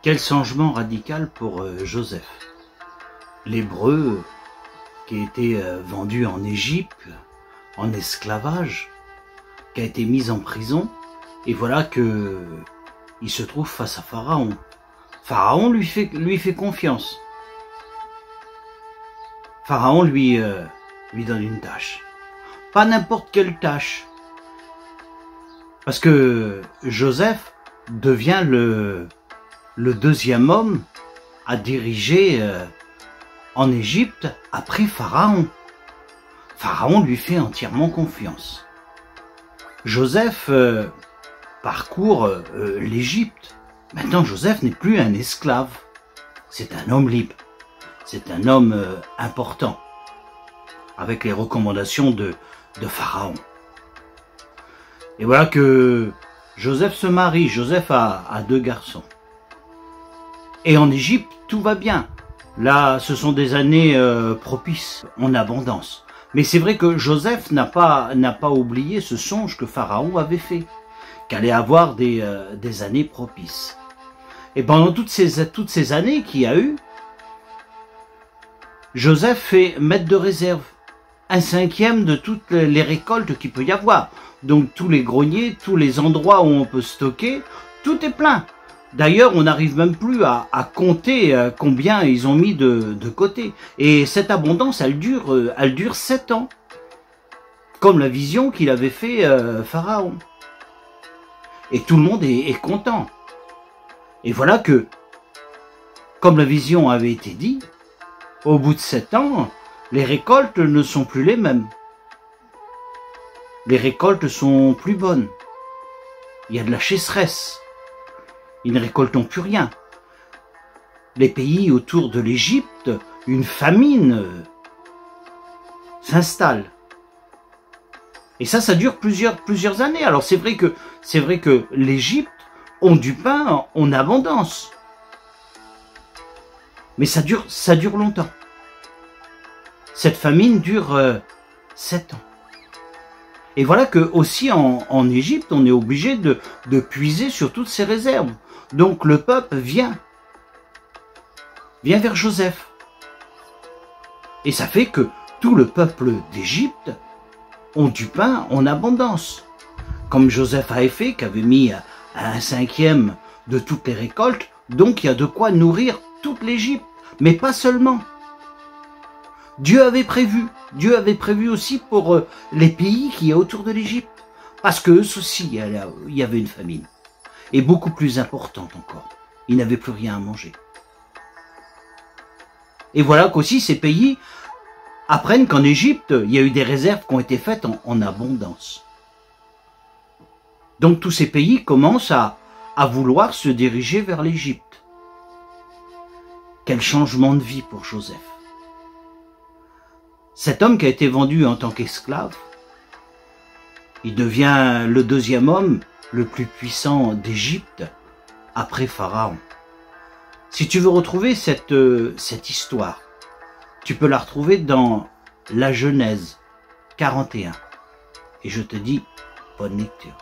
Quel changement radical pour Joseph. L'Hébreu qui a été vendu en Égypte, en esclavage, qui a été mis en prison, et voilà que il se trouve face à Pharaon. Pharaon lui fait confiance. Pharaon lui donne une tâche. Pas n'importe quelle tâche. Parce que Joseph devient le deuxième homme à diriger en Égypte après Pharaon. Pharaon lui fait entièrement confiance. Joseph parcourt l'Égypte. Maintenant, Joseph n'est plus un esclave. C'est un homme libre. C'est un homme important. Avec les recommandations de Pharaon. Et voilà que Joseph se marie. Joseph a 2 garçons. Et en Égypte, tout va bien. Là, ce sont des années propices, en abondance. Mais c'est vrai que Joseph n'a pas oublié ce songe que Pharaon avait fait, qu'allait avoir des années propices. Et pendant toutes ces années qu'il y a eu, Joseph fait mettre de réserve 1/5 de toutes les récoltes qu'il peut y avoir. Donc tous les greniers, tous les endroits où on peut stocker, tout est plein. D'ailleurs, on n'arrive même plus à compter combien ils ont mis de côté. Et cette abondance, elle dure 7 ans. Comme la vision qu'il avait fait Pharaon. Et tout le monde est content. Et voilà que, comme la vision avait été dit, au bout de 7 ans, les récoltes ne sont plus les mêmes. Les récoltes sont plus bonnes. Il y a de la sécheresse. Ils ne récoltent plus rien. Les pays autour de l'Égypte, une famine s'installe. Et ça dure plusieurs années. Alors c'est vrai que l'Égypte ont du pain en abondance. Mais ça dure longtemps. Cette famine dure 7 ans. Et voilà que aussi en Égypte, on est obligé de puiser sur toutes ces réserves. Donc le peuple vient vers Joseph. Et ça fait que tout le peuple d'Égypte ont du pain en abondance. Comme Joseph avait fait, qui avait mis 1/5 de toutes les récoltes, donc il y a de quoi nourrir toute l'Égypte. Mais pas seulement. Dieu avait prévu aussi pour les pays qui y a autour de l'Égypte. Parce que eux aussi, il y avait une famine. Et beaucoup plus importante encore. Ils n'avaient plus rien à manger. Et voilà qu'aussi ces pays apprennent qu'en Égypte, il y a eu des réserves qui ont été faites en abondance. Donc tous ces pays commencent à vouloir se diriger vers l'Égypte. Quel changement de vie pour Joseph. Cet homme qui a été vendu en tant qu'esclave, il devient le deuxième homme le plus puissant d'Égypte après Pharaon. Si tu veux retrouver cette histoire, tu peux la retrouver dans la Genèse 41. Et je te dis, bonne lecture.